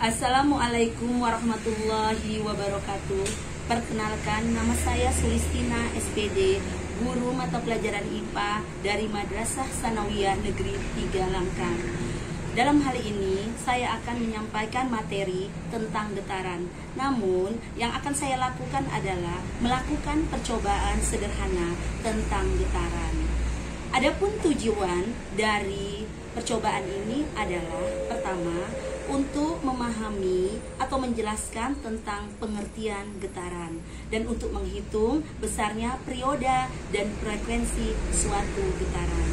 Assalamualaikum warahmatullahi wabarakatuh. Perkenalkan, nama saya Sulistina SPD, guru mata pelajaran IPA dari Madrasah Tsanawiyah Negeri 3 Langkang. Dalam hal ini, saya akan menyampaikan materi tentang getaran. Namun, yang akan saya lakukan adalah melakukan percobaan sederhana tentang getaran. Adapun tujuan dari percobaan ini adalah pertama, untuk memahami atau menjelaskan tentang pengertian getaran dan untuk menghitung besarnya perioda dan frekuensi suatu getaran.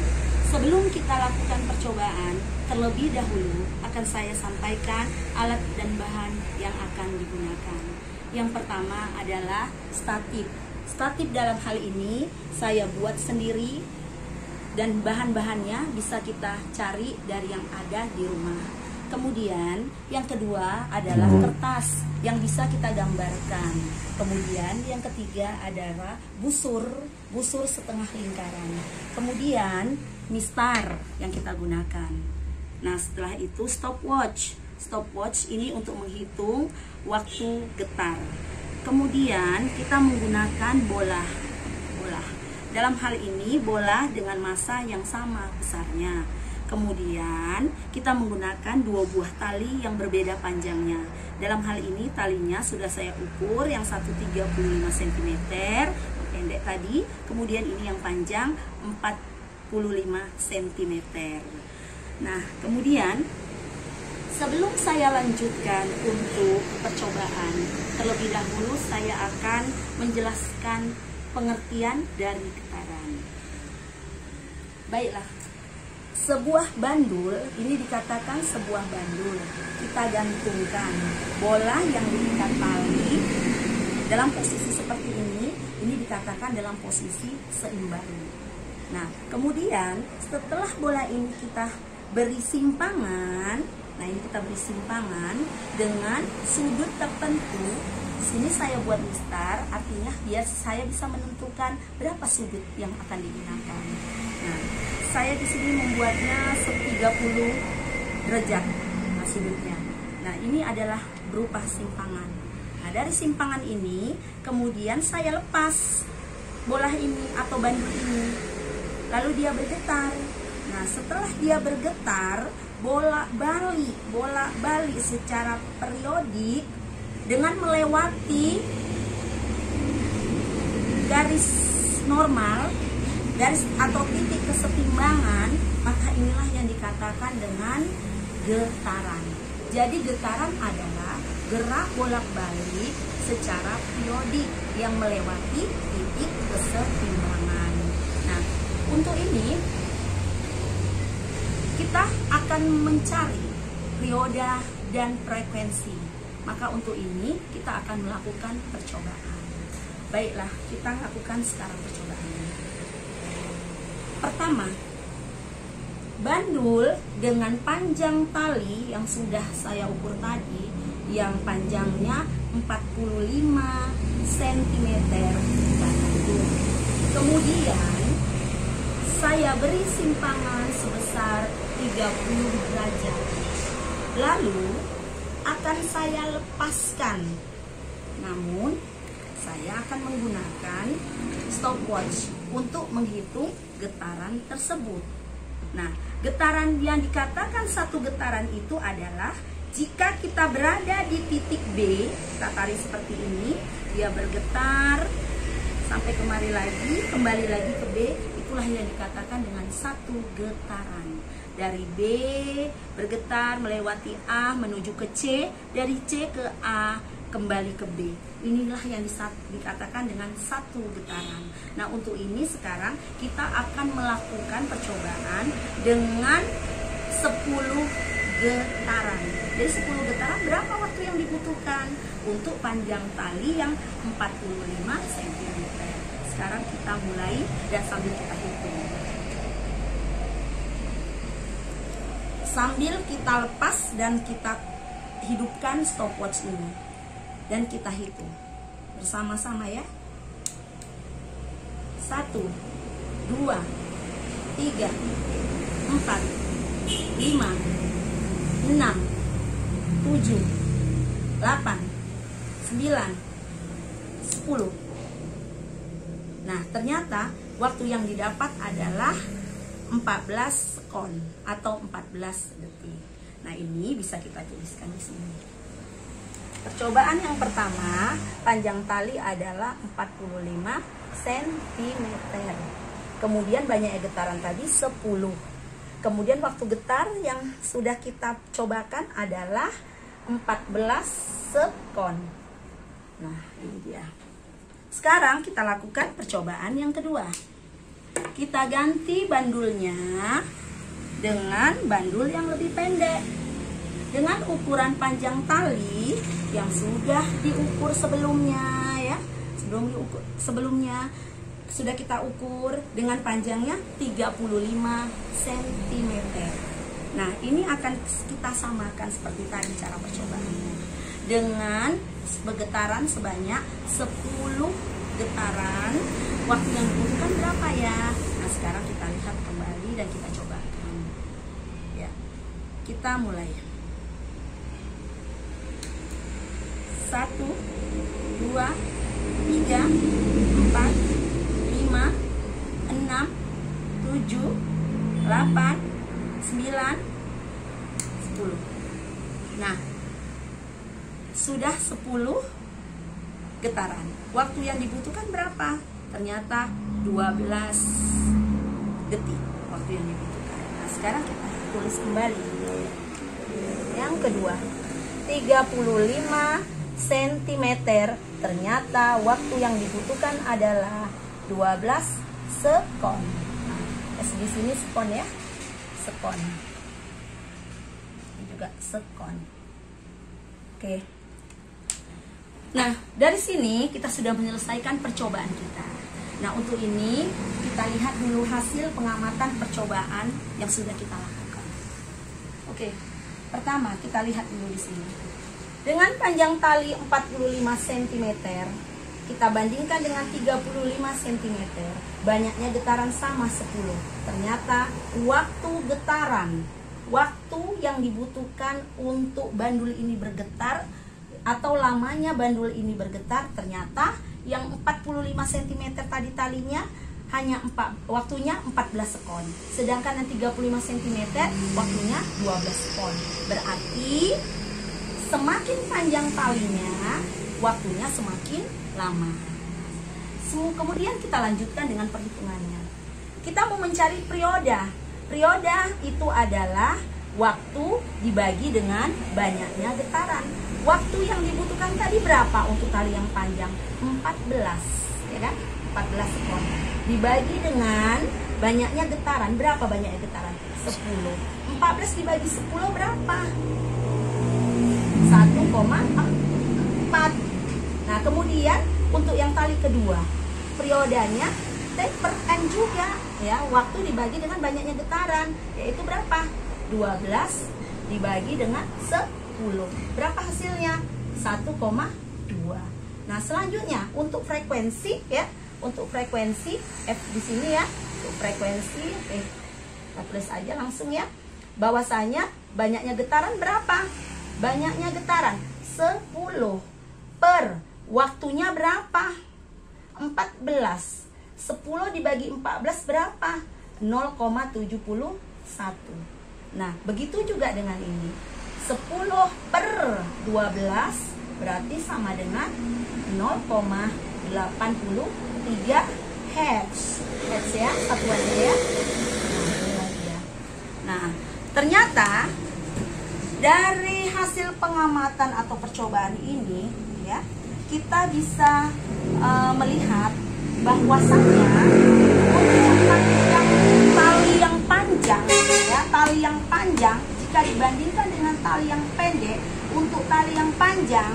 Sebelum kita lakukan percobaan, terlebih dahulu akan saya sampaikan alat dan bahan yang akan digunakan. Yang pertama adalah statif. Statif dalam hal ini saya buat sendiri dan bahan-bahannya bisa kita cari dari yang ada di rumah. Kemudian yang kedua adalah kertas yang bisa kita gambarkan. Kemudian yang ketiga adalah busur setengah lingkaran. Kemudian mistar yang kita gunakan. Nah, setelah itu stopwatch. Stopwatch ini untuk menghitung waktu getar. Kemudian kita menggunakan bola. Dalam hal ini bola dengan massa yang sama besarnya. Kemudian kita menggunakan dua buah tali yang berbeda panjangnya. Dalam hal ini talinya sudah saya ukur, yang satu 35 cm pendek tadi, kemudian ini yang panjang 45 cm. Nah, kemudian sebelum saya lanjutkan untuk percobaan, terlebih dahulu saya akan menjelaskan pengertian dari getaran. Baiklah. Sebuah bandul, ini dikatakan sebuah bandul. Kita gantungkan bola yang diikat tali dalam posisi seperti ini dikatakan dalam posisi seimbang. Nah, kemudian setelah bola ini kita beri simpangan, dengan sudut tertentu. Sini saya buat mistar, artinya biar saya bisa menentukan berapa sudut yang akan digunakan. Nah, saya di sini membuatnya 30 derajat sudutnya. Nah, ini adalah berupa simpangan. Nah, dari simpangan ini kemudian saya lepas bola ini atau bandul ini. Lalu dia bergetar. Nah, setelah dia bergetar, bola balik secara periodik dengan melewati garis normal, garis atau titik kesetimbangan, maka inilah yang dikatakan dengan getaran. Jadi getaran adalah gerak bolak-balik secara periodik yang melewati titik kesetimbangan. Nah, untuk ini kita akan mencari perioda dan frekuensi. Maka untuk ini kita akan melakukan percobaan. Baiklah, kita lakukan sekarang percobaannya. Pertama, bandul dengan panjang tali yang sudah saya ukur tadi, yang panjangnya 45 cm. Kemudian saya beri simpangan sebesar 30 derajat. Lalu akan saya lepaskan. Namun saya akan menggunakan stopwatch untuk menghitung getaran tersebut. Nah, getaran yang dikatakan satu getaran itu adalah jika kita berada di titik B, kita tarik seperti ini, dia bergetar sampai kembali lagi ke B, itulah yang dikatakan dengan satu getaran. Dari B bergetar melewati A menuju ke C, dari C ke A kembali ke B. Inilah yang dikatakan dengan satu getaran. Nah, untuk ini sekarang kita akan melakukan percobaan dengan 10 getaran. Dari 10 getaran berapa waktu yang dibutuhkan? Untuk panjang tali yang 45 cm. Sekarang kita mulai dan sambil kita hitung. Sambil kita lepas dan kita hidupkan stopwatch ini dan kita hitung bersama-sama ya. 1, 2, 3, 4, 5, 6, 7, 7, 8, 9, 10. Nah, ternyata waktu yang didapat adalah 14 sekon atau 14 detik. Nah, ini bisa kita tuliskan di sini. Percobaan yang pertama, panjang tali adalah 45 cm. Kemudian banyaknya getaran tadi 10. Kemudian waktu getar yang sudah kita cobakan adalah 14 sekon. Nah, ini dia. Sekarang kita lakukan percobaan yang kedua. Kita ganti bandulnya dengan bandul yang lebih pendek. Dengan ukuran panjang tali yang sudah diukur sebelumnya ya. Sebelumnya sudah kita ukur dengan panjangnya 35 cm. Nah, ini akan kita samakan seperti tadi cara percobaannya. Dengan bergetaran sebanyak 10 getaran. Waktu yang dibutuhkan berapa ya? Nah, sekarang kita lihat kembali dan kita cobakan. Ya. Kita mulai. 1, 2, 3, 4, 5, 6, 7, 8, 9, 10. Nah, sudah 10 getaran. Waktu yang dibutuhkan berapa? Ternyata 12 detik waktu yang dibutuhkan. Nah, sekarang kita tulis kembali. Yang kedua, 35 cm. Ternyata waktu yang dibutuhkan adalah 12 sekon. Nah, di sini sekon ya. Sekon. Ini juga sekon. Oke. Nah, dari sini kita sudah menyelesaikan percobaan kita. Nah, untuk ini kita lihat dulu hasil pengamatan percobaan yang sudah kita lakukan. Oke. Pertama, kita lihat dulu di sini. Dengan panjang tali 45 cm, kita bandingkan dengan 35 cm. Banyaknya getaran sama 10. Ternyata waktu getaran, waktu yang dibutuhkan untuk bandul ini bergetar atau lamanya bandul ini bergetar, ternyata yang 45 cm tadi talinya hanya waktunya 14 sekon. Sedangkan yang 35 cm waktunya 12 sekon. Berarti semakin panjang talinya, waktunya semakin lama. Kemudian kita lanjutkan dengan perhitungannya. Kita mau mencari perioda. Perioda itu adalah waktu dibagi dengan banyaknya getaran. Waktu yang dibutuhkan tadi berapa untuk tali yang panjang? 14, ya kan? 14 sekon. Dibagi dengan banyaknya getaran. Berapa banyaknya getaran? 10. 14 dibagi 10 berapa? 1,4. Nah, kemudian untuk yang tali kedua, periodanya T per N juga ya. Waktu dibagi dengan banyaknya getaran, yaitu berapa? 12 dibagi dengan 10. Berapa hasilnya? 1,2. Nah, selanjutnya untuk frekuensi ya. Untuk frekuensi F di sini ya. Untuk frekuensi kita tulis aja langsung ya. Bahwasanya banyaknya getaran berapa? Banyaknya getaran 10 per waktunya berapa? 14. 10 dibagi 14 berapa? 0,71. Nah, begitu juga dengan ini. 10 per 12 berarti sama dengan 0,83 Hz. Hz ya, satuannya ya. Nah, ternyata dari hasil pengamatan atau percobaan ini ya, kita bisa melihat bahwasannya untuk tali yang panjang ya, tali yang panjang jika dibandingkan dengan tali yang pendek, untuk tali yang panjang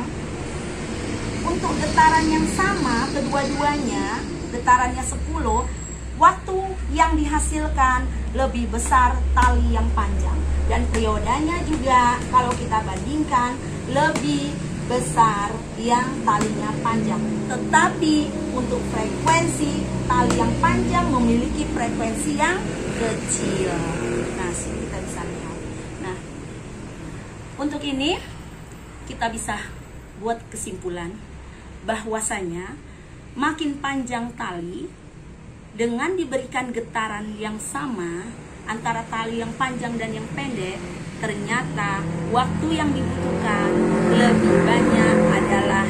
untuk getaran yang sama kedua-duanya, getarannya 10, waktu yang dihasilkan lebih besar tali yang panjang. Dan periodanya juga kalau kita bandingkan lebih besar yang talinya panjang. Tetapi untuk frekuensi, tali yang panjang memiliki frekuensi yang kecil. Nah, sini kita bisa lihat. Nah, untuk ini kita bisa buat kesimpulan bahwasanya makin panjang tali dengan diberikan getaran yang sama antara tali yang panjang dan yang pendek, ternyata waktu yang dibutuhkan lebih banyak adalah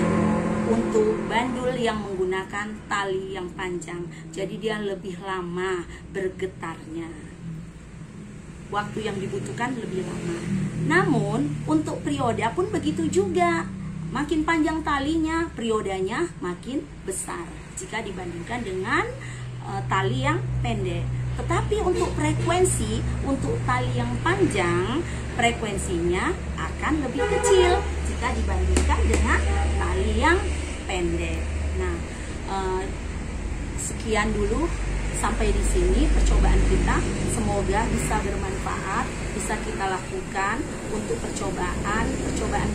untuk bandul yang menggunakan tali yang panjang. Jadi dia lebih lama bergetarnya. Waktu yang dibutuhkan lebih lama. Namun untuk perioda pun begitu juga. Makin panjang talinya, periodanya makin besar jika dibandingkan dengan tali yang pendek. Tetapi untuk frekuensi, untuk tali yang panjang, frekuensinya akan lebih kecil jika dibandingkan dengan tali yang pendek. Nah, sekian dulu sampai di sini percobaan kita. Semoga bisa bermanfaat, bisa kita lakukan untuk percobaan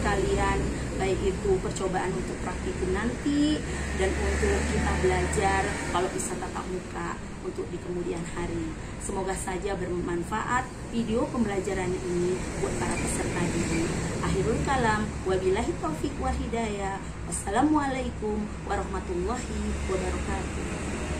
kalian, baik itu percobaan untuk praktikum nanti dan untuk kita belajar kalau bisa tatap muka untuk di kemudian hari. Semoga saja bermanfaat video pembelajaran ini buat para peserta didik. Akhirul kalam, wabillahi taufik wal hidayah. Wassalamualaikum warahmatullahi wabarakatuh.